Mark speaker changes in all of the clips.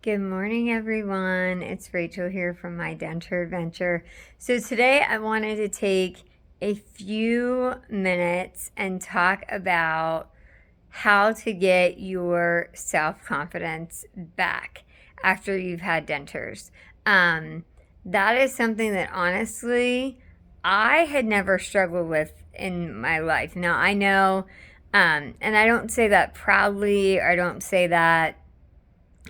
Speaker 1: Good morning, everyone. It's Rachel here from my Denture Adventure. So today I wanted to take a few minutes and talk about how to get your self-confidence back after you've had dentures. That is something that honestly I had never struggled with in my life. Now I know, and I don't say that proudly, or I don't say that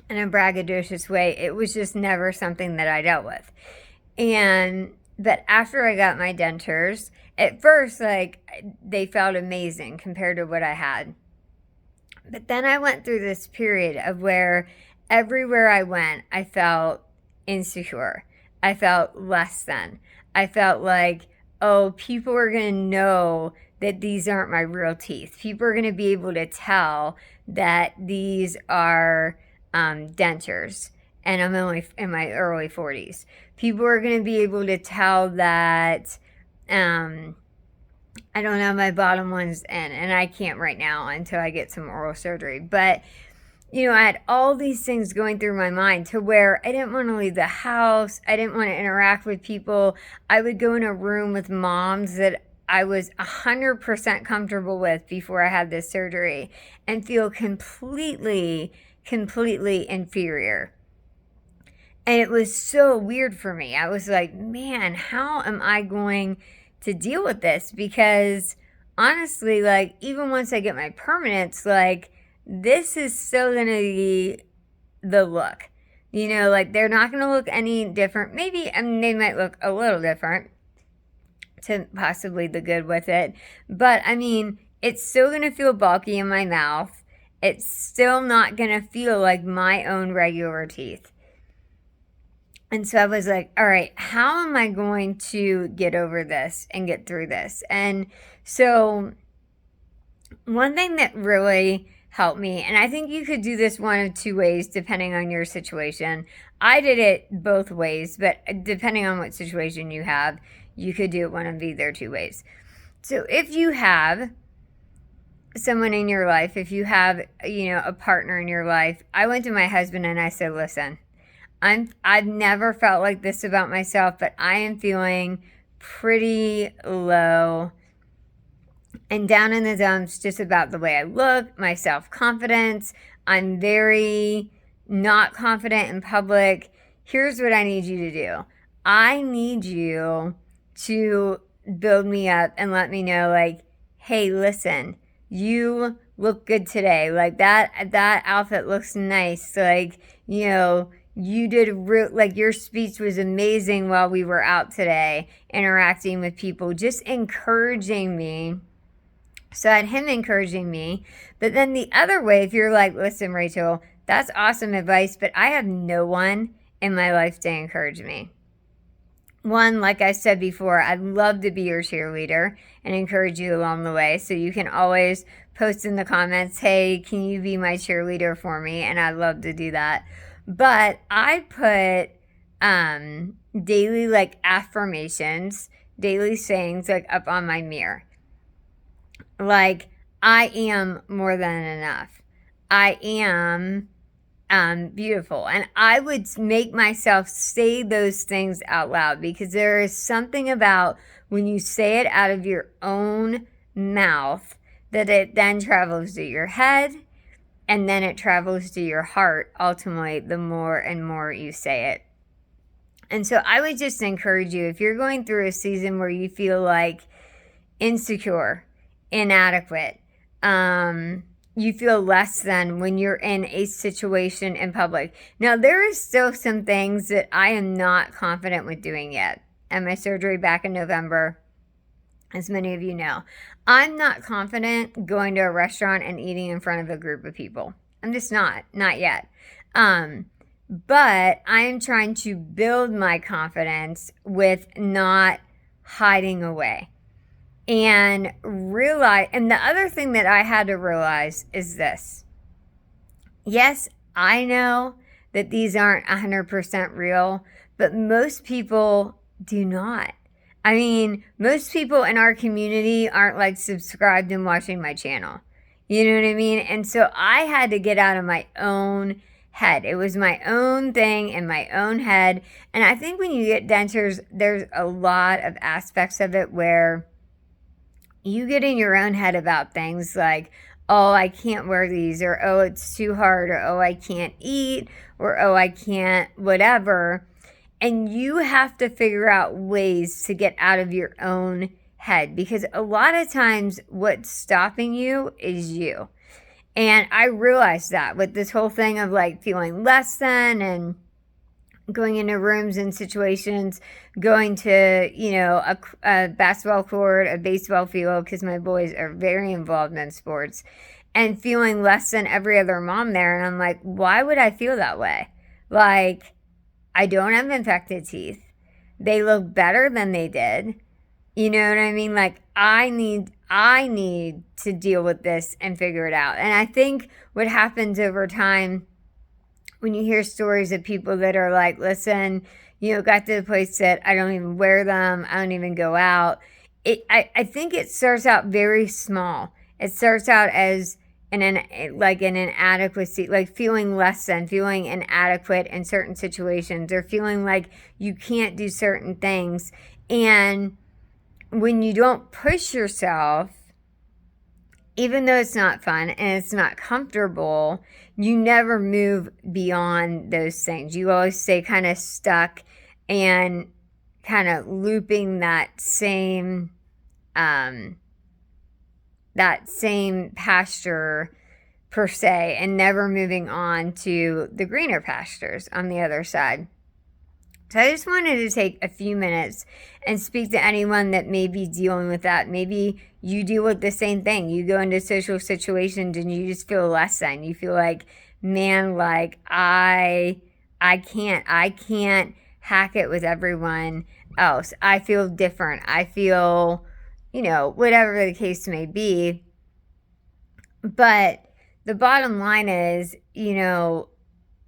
Speaker 1: in a braggadocious way. It was just never something that I dealt with. But after I got my dentures, at first, they felt amazing compared to what I had. But then I went through this period of where everywhere I went, I felt insecure. I felt less than. I felt like, oh, people are going to know that these aren't my real teeth. People are going to be able to tell that these are dentures, and I'm only in my early 40s. People are going to be able to tell that I don't have my bottom ones in, and I can't right now until I get some oral surgery. But I had all these things going through my mind to where I didn't want to leave the house. I didn't want to interact with people. I would go in a room with moms that I was 100% comfortable with before I had this surgery and feel completely inferior. And it was so weird for me. I was like, man, how am I going to deal with this? Because honestly, even once I get my permanents, this is still going to be the look. They're not going to look any different. Maybe, they might look a little different to possibly the good with it. But, it's still going to feel bulky in my mouth. It's still not going to feel like my own regular teeth. And so I was like, all right, how am I going to get over this and get through this? And so one thing that really helped me, and I think you could do this one of two ways depending on your situation. I did it both ways, but depending on what situation you have, you could do it one of either two ways. So if you have someone in your life, if you have, a partner in your life, I went to my husband and I said, listen, I've never felt like this about myself, but I am feeling pretty low and down in the dumps just about the way I look, my self-confidence. I'm very not confident in public. Here's what I need you to do. I need you to build me up and let me know, hey, listen, you look good today. That outfit looks nice. You did your speech was amazing while we were out today, interacting with people, just encouraging me. So I had him encouraging me. But then the other way, if you're like, listen, Rachel, that's awesome advice, but I have no one in my life to encourage me. One, like I said before, I'd love to be your cheerleader and encourage you along the way. So you can always post in the comments, hey, can you be my cheerleader for me? And I'd love to do that. But I put daily affirmations, daily sayings up on my mirror. I am more than enough. I am beautiful. And I would make myself say those things out loud, because there is something about when you say it out of your own mouth that it then travels to your head and then it travels to your heart, ultimately, the more and more you say it. And so I would just encourage you, if you're going through a season where you feel like insecure, inadequate, you feel less than when you're in a situation in public. Now, there is still some things that I am not confident with doing yet. And my surgery back in November, as many of you know, I'm not confident going to a restaurant and eating in front of a group of people. I'm just not yet. But I am trying to build my confidence with not hiding away. And the other thing that I had to realize is this. Yes, I know that these aren't 100% real, but most people do not. Most people in our community aren't subscribed and watching my channel. You know what I mean? And so I had to get out of my own head. It was my own thing in my own head. And I think when you get dentures, there's a lot of aspects of it where you get in your own head about things like, oh, I can't wear these, or oh, it's too hard, or oh, I can't eat, or oh, I can't whatever. And you have to figure out ways to get out of your own head, because a lot of times what's stopping you is you. And I realized that with this whole thing of like feeling less than and going into rooms and situations, going to, a basketball court, a baseball field, because my boys are very involved in sports, and feeling less than every other mom there. And I'm like, why would I feel that way? Like, I don't have infected teeth. They look better than they did. You know what I mean? Like, I need to deal with this and figure it out. And I think what happens over time when you hear stories of people that are like, listen, got to the place that I don't even wear them, I don't even go out. I think it starts out very small. It starts out as an inadequacy, like feeling less than, feeling inadequate in certain situations, or feeling like you can't do certain things. And when you don't push yourself, even though it's not fun and it's not comfortable, you never move beyond those things. You always stay kind of stuck and kind of looping that same pasture per se, and never moving on to the greener pastures on the other side. So I just wanted to take a few minutes and speak to anyone that may be dealing with that. Maybe you deal with the same thing. You go into social situations and you just feel less than. You feel like, man, like I can't hack it with everyone else. I feel different. I feel, whatever the case may be. But the bottom line is,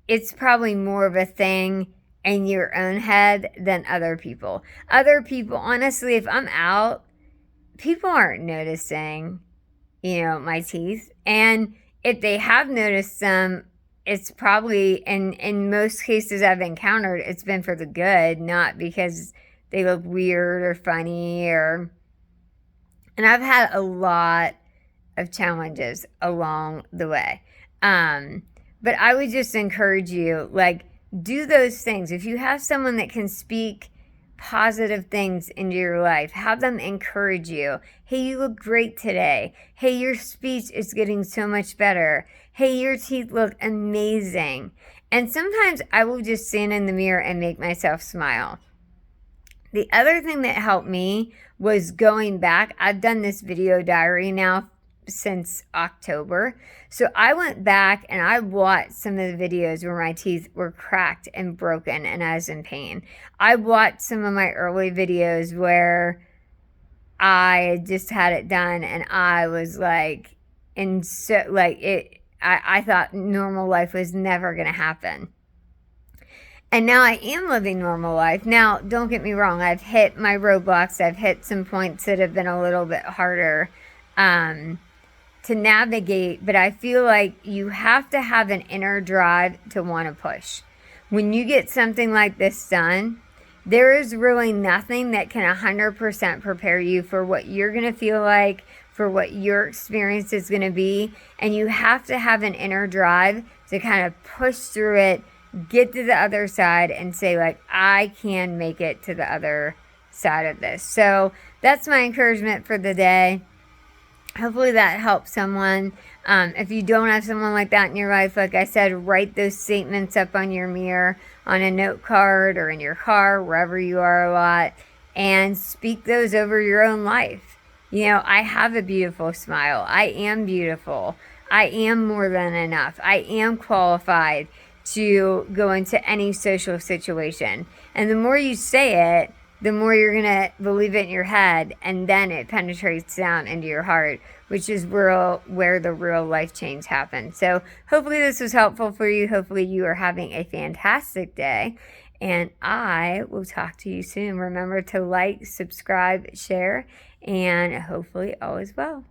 Speaker 1: it's probably more of a thing in your own head than other people. Other people, honestly, if I'm out, people aren't noticing, my teeth. And if they have noticed them, it's probably, in most cases I've encountered, it's been for the good, not because they look weird or funny and I've had a lot of challenges along the way. But I would just encourage you, like, do those things. If you have someone that can speak positive things into your life, have them encourage you. Hey, you look great today. Hey, your speech is getting so much better. Hey, your teeth look amazing. And sometimes I will just stand in the mirror and make myself smile. The other thing that helped me was going back. I've done this video diary now since October. So I went back and I watched some of the videos where my teeth were cracked and broken and I was in pain. I watched some of my early videos where I just had it done and I was like, I thought normal life was never going to happen. And now I am living normal life. Now, don't get me wrong. I've hit my roadblocks. I've hit some points that have been a little bit harder to navigate, but I feel like you have to have an inner drive to want to push. When you get something like this done, there is really nothing that can 100% prepare you for what you're going to feel like, for what your experience is going to be, and you have to have an inner drive to kind of push through it, get to the other side, and say, like, I can make it to the other side of this. So that's my encouragement for the day. Hopefully that helps someone. If you don't have someone like that in your life, like I said, write those statements up on your mirror, on a note card, or in your car, wherever you are a lot, and speak those over your own life. I have a beautiful smile. I am beautiful. I am more than enough. I am qualified to go into any social situation. And the more you say it, the more you're going to believe it in your head, and then it penetrates down into your heart, which is where the real life change happens. So hopefully this was helpful for you. Hopefully you are having a fantastic day, and I will talk to you soon. Remember to like, subscribe, share, and hopefully all is well.